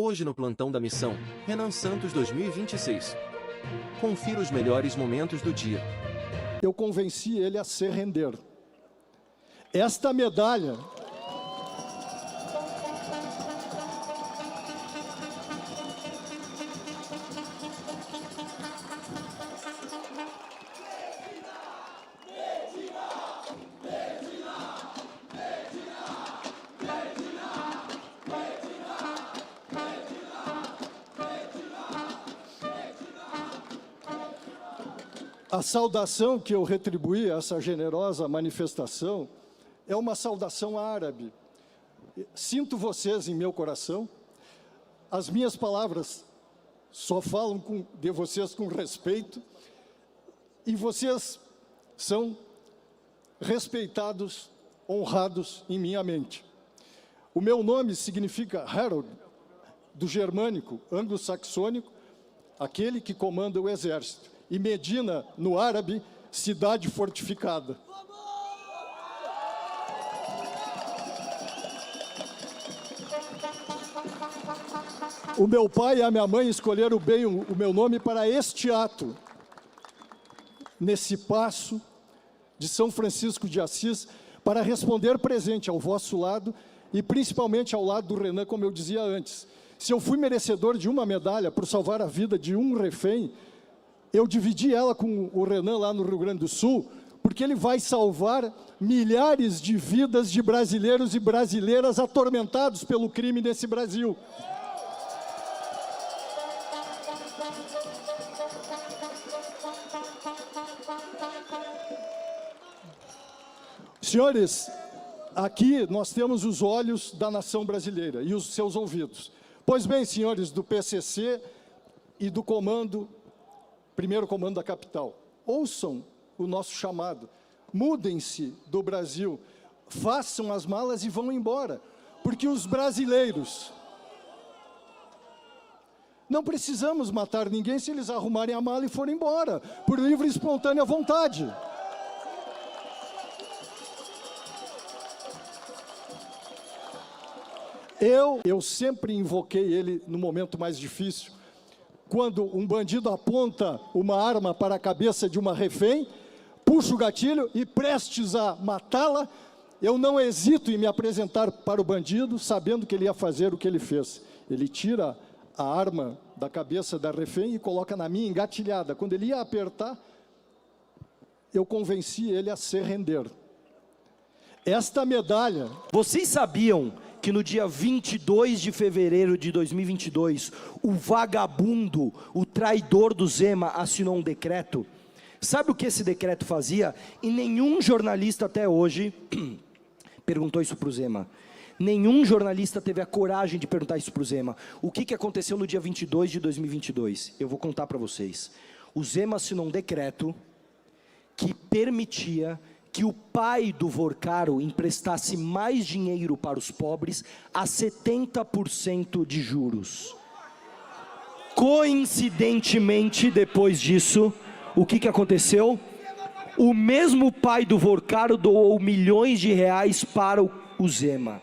Hoje no plantão da missão, Renan Santos 2026. Confira os melhores momentos do dia. Eu convenci ele a se render. Esta medalha a saudação que eu retribuí a essa generosa manifestação é uma saudação árabe. Sinto vocês em meu coração. As minhas palavras só falam de vocês com respeito. E vocês são respeitados, honrados em minha mente. O meu nome significa Harold, do germânico, anglo-saxônico, aquele que comanda o exército. E Medina, no árabe, cidade fortificada. O meu pai e a minha mãe escolheram bem o meu nome para este ato, nesse passo de São Francisco de Assis, para responder presente ao vosso lado e principalmente ao lado do Renan, como eu dizia antes. Se eu fui merecedor de uma medalha por salvar a vida de um refém, eu dividi ela com o Renan lá no Rio Grande do Sul, porque ele vai salvar milhares de vidas de brasileiros e brasileiras atormentados pelo crime nesse Brasil. Senhores, aqui nós temos os olhos da nação brasileira e os seus ouvidos. Pois bem, senhores do PCC e do primeiro comando da capital, ouçam o nosso chamado, mudem-se do Brasil, façam as malas e vão embora, porque os brasileiros... Não precisamos matar ninguém se eles arrumarem a mala e forem embora, por livre e espontânea vontade. Eu sempre invoquei ele no momento mais difícil, quando um bandido aponta uma arma para a cabeça de uma refém, puxa o gatilho e prestes a matá-la, eu não hesito em me apresentar para o bandido, sabendo que ele ia fazer o que ele fez. Ele tira a arma da cabeça da refém e coloca na minha engatilhada. Quando ele ia apertar, eu convenci ele a se render. Esta medalha... Vocês sabiam que no dia 22 de fevereiro de 2022, o vagabundo, o traidor do Zema, assinou um decreto? Sabe o que esse decreto fazia? E nenhum jornalista até hoje perguntou isso para o Zema. Nenhum jornalista teve a coragem de perguntar isso para o Zema. O que aconteceu no dia 22 de 2022? Eu vou contar para vocês. O Zema assinou um decreto que permitia que o pai do Vorcaro emprestasse mais dinheiro para os pobres a 70% de juros. Coincidentemente, depois disso, o que aconteceu? O mesmo pai do Vorcaro doou milhões de reais para o Zema.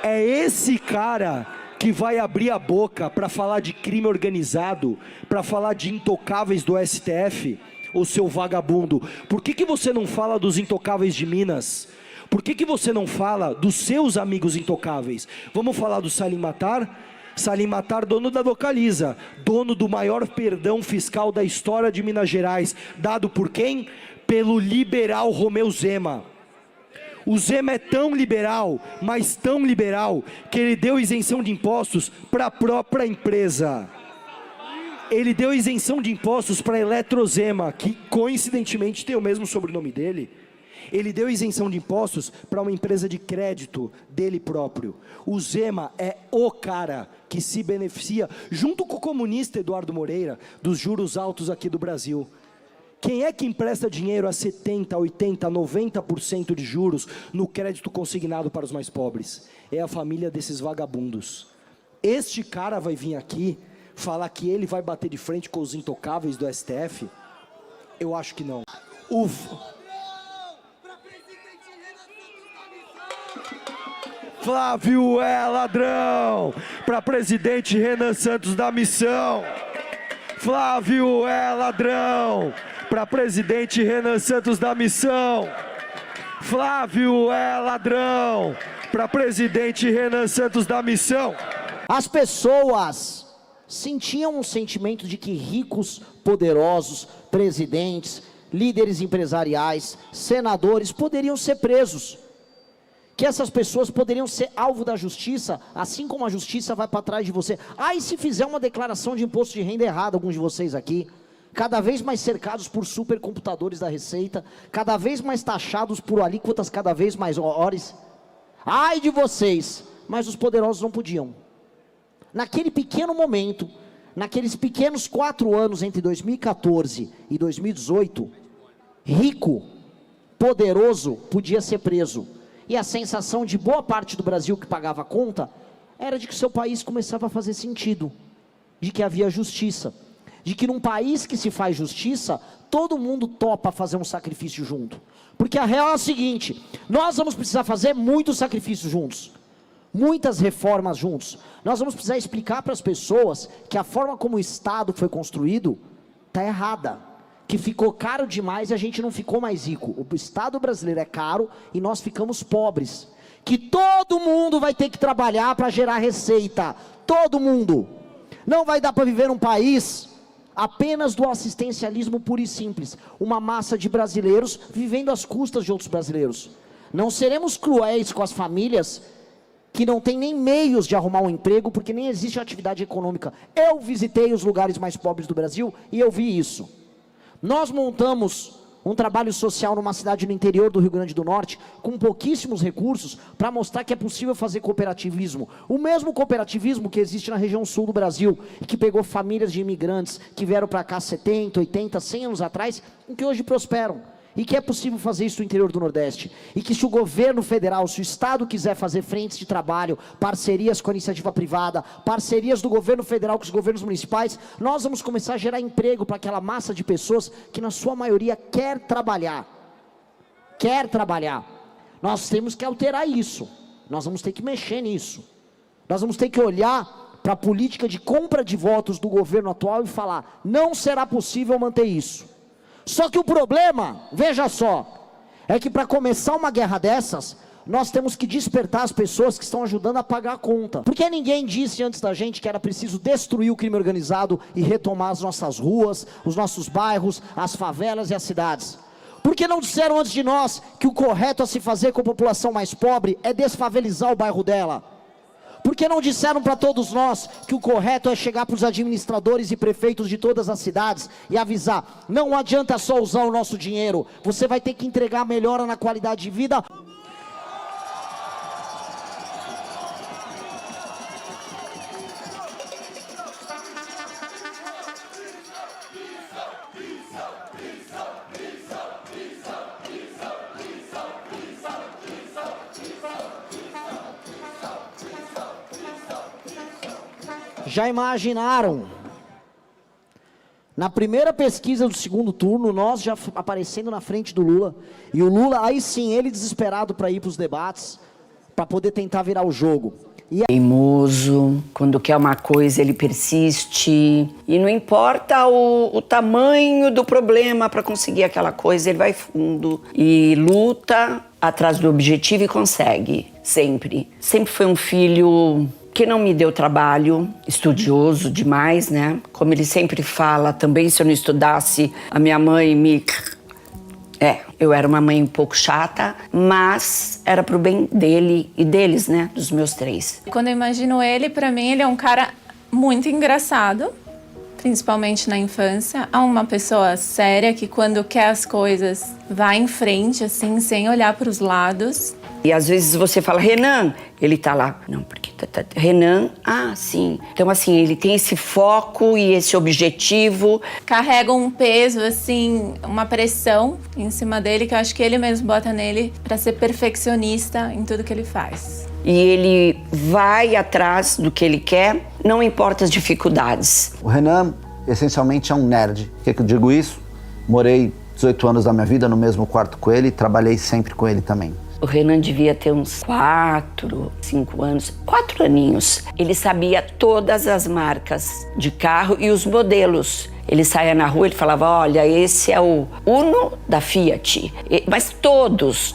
É esse cara que vai abrir a boca para falar de crime organizado, para falar de intocáveis do STF, o seu vagabundo. Por que você não fala dos intocáveis de Minas? Por que você não fala dos seus amigos intocáveis? Vamos falar do Salim Matar? Salim Matar, dono da Localiza, dono do maior perdão fiscal da história de Minas Gerais, dado por quem? Pelo liberal Romeu Zema. O Zema é tão liberal, mas tão liberal, que ele deu isenção de impostos para a própria empresa. Ele deu isenção de impostos para a Eletrozema, que coincidentemente tem o mesmo sobrenome dele. Ele deu isenção de impostos para uma empresa de crédito dele próprio. O Zema é o cara que se beneficia, junto com o comunista Eduardo Moreira, dos juros altos aqui do Brasil. Quem é que empresta dinheiro a 70%, 80%, 90% de juros no crédito consignado para os mais pobres? É a família desses vagabundos. Este cara vai vir aqui falar que ele vai bater de frente com os intocáveis do STF? Eu acho que não. Flávio é ladrão. Para presidente Renan Santos da Missão. Flávio é ladrão. Para presidente Renan Santos da Missão. Flávio é ladrão. Para presidente Renan Santos da Missão. As pessoas sentiam um sentimento de que ricos, poderosos, presidentes, líderes empresariais, senadores poderiam ser presos. Que essas pessoas poderiam ser alvo da justiça, assim como a justiça vai para trás de você. E se fizer uma declaração de imposto de renda errada, alguns de vocês aqui, cada vez mais cercados por supercomputadores da Receita, cada vez mais taxados por alíquotas cada vez maiores. Ai de vocês, mas os poderosos não podiam. Naquele pequeno momento, naqueles pequenos 4 anos entre 2014 e 2018, rico, poderoso, podia ser preso. E a sensação de boa parte do Brasil que pagava a conta, era de que o seu país começava a fazer sentido, de que havia justiça, de que num país que se faz justiça, todo mundo topa fazer um sacrifício junto. Porque a real é a seguinte, nós vamos precisar fazer muitos sacrifícios juntos, muitas reformas juntos. Nós vamos precisar explicar para as pessoas que a forma como o Estado foi construído está errada, que ficou caro demais e a gente não ficou mais rico. O Estado brasileiro é caro e nós ficamos pobres. Que todo mundo vai ter que trabalhar para gerar receita, todo mundo. Não vai dar para viver num país apenas do assistencialismo puro e simples, uma massa de brasileiros vivendo às custas de outros brasileiros. Não seremos cruéis com as famílias que não têm nem meios de arrumar um emprego, porque nem existe atividade econômica. Eu visitei os lugares mais pobres do Brasil e eu vi isso. Nós montamos um trabalho social numa cidade no interior do Rio Grande do Norte, com pouquíssimos recursos, para mostrar que é possível fazer cooperativismo. O mesmo cooperativismo que existe na região sul do Brasil, e que pegou famílias de imigrantes que vieram para cá 70, 80, 100 anos atrás, e que hoje prosperam. E que é possível fazer isso no interior do Nordeste. E que se o governo federal, se o Estado quiser fazer frentes de trabalho, parcerias com a iniciativa privada, parcerias do governo federal com os governos municipais, nós vamos começar a gerar emprego para aquela massa de pessoas que na sua maioria quer trabalhar. Quer trabalhar. Nós temos que alterar isso. Nós vamos ter que mexer nisso. Nós vamos ter que olhar para a política de compra de votos do governo atual e falar, não será possível manter isso. Só que o problema, veja só, é que para começar uma guerra dessas, nós temos que despertar as pessoas que estão ajudando a pagar a conta. Porque ninguém disse antes da gente que era preciso destruir o crime organizado e retomar as nossas ruas, os nossos bairros, as favelas e as cidades? Porque não disseram antes de nós que o correto a se fazer com a população mais pobre é desfavelizar o bairro dela? Porque não disseram para todos nós que o correto é chegar para os administradores e prefeitos de todas as cidades e avisar, não adianta só usar o nosso dinheiro, você vai ter que entregar melhora na qualidade de vida. Já imaginaram? Na primeira pesquisa do segundo turno, nós já aparecendo na frente do Lula, e o Lula, aí sim, ele desesperado para ir para os debates, para poder tentar virar o jogo. Teimoso, quando quer uma coisa ele persiste, e não importa o tamanho do problema para conseguir aquela coisa, ele vai fundo e luta atrás do objetivo e consegue, sempre. Sempre foi um filho que não me deu trabalho, estudioso demais, né? Como ele sempre fala, também se eu não estudasse, a minha mãe me... eu era uma mãe um pouco chata, mas era pro bem dele e deles, né? Dos meus 3. Quando eu imagino ele, pra mim, ele é um cara muito engraçado, principalmente na infância. É uma pessoa séria que quando quer as coisas vai em frente, assim, sem olhar pros lados. E às vezes você fala, Renan, ele tá lá. Não, porque Renan, sim. Então assim, ele tem esse foco e esse objetivo. Carrega um peso, assim, uma pressão em cima dele, que eu acho que ele mesmo bota nele pra ser perfeccionista em tudo que ele faz. E ele vai atrás do que ele quer, não importa as dificuldades. O Renan, essencialmente, é um nerd. Por que eu digo isso? Morei 18 anos da minha vida no mesmo quarto com ele e trabalhei sempre com ele também. O Renan devia ter uns 4, 5 anos, 4 aninhos. Ele sabia todas as marcas de carro e os modelos. Ele saía na rua, ele falava, olha, esse é o Uno da Fiat. Mas todos.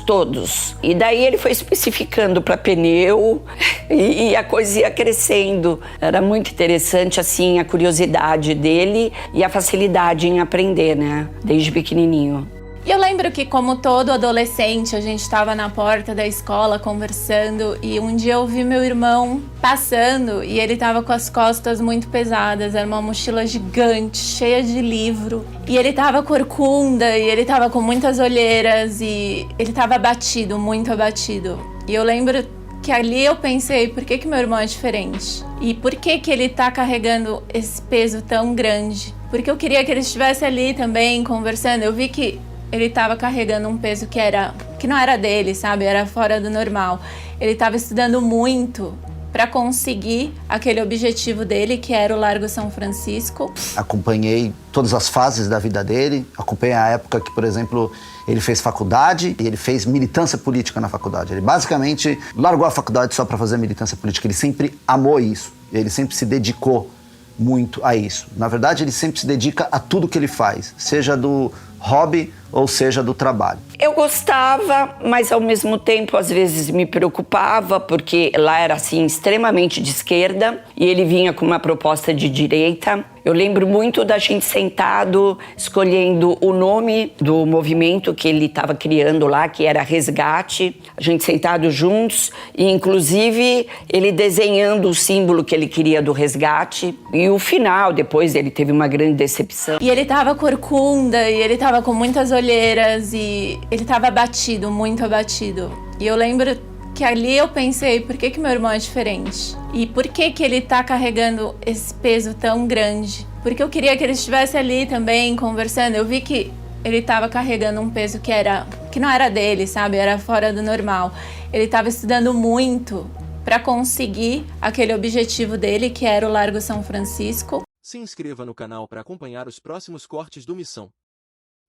E daí ele foi especificando para pneu e a coisa ia crescendo. Era muito interessante, assim, a curiosidade dele e a facilidade em aprender, né? Desde pequenininho. E eu lembro que, como todo adolescente, a gente estava na porta da escola conversando e um dia eu vi meu irmão passando e ele estava com as costas muito pesadas, era uma mochila gigante, cheia de livro. E ele estava corcunda e ele estava com muitas olheiras e ele estava abatido, muito abatido. E eu lembro que ali eu pensei, por que meu irmão é diferente? E por que ele tá carregando esse peso tão grande? Porque eu queria que ele estivesse ali também conversando. Eu vi que ele estava carregando um peso que não era dele, sabe? Era fora do normal. Ele estava estudando muito para conseguir aquele objetivo dele, que era o Largo São Francisco. Acompanhei todas as fases da vida dele, acompanhei a época que, por exemplo, ele fez faculdade e ele fez militância política na faculdade. Ele basicamente largou a faculdade só para fazer militância política. Ele sempre amou isso, ele sempre se dedicou muito a isso. Na verdade, ele sempre se dedica a tudo que ele faz, seja do hobby ou seja do trabalho. Eu gostava, mas ao mesmo tempo às vezes me preocupava, porque lá era assim extremamente de esquerda e ele vinha com uma proposta de direita. Eu lembro muito da gente sentado escolhendo o nome do movimento que ele estava criando lá, que era Resgate. A gente sentado juntos e inclusive ele desenhando o símbolo que ele queria do resgate. E o final, depois ele teve uma grande decepção. E ele estava corcunda e ele estava com muitas olheiras e ele estava abatido, muito abatido. E eu lembro que ali eu pensei, por que meu irmão é diferente? E por que ele tá carregando esse peso tão grande? Porque eu queria que ele estivesse ali também conversando. Eu vi que ele estava carregando um peso que não era dele, sabe? Era fora do normal. Ele estava estudando muito para conseguir aquele objetivo dele, que era o Largo São Francisco. Se inscreva no canal para acompanhar os próximos cortes do Missão.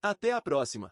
Até a próxima!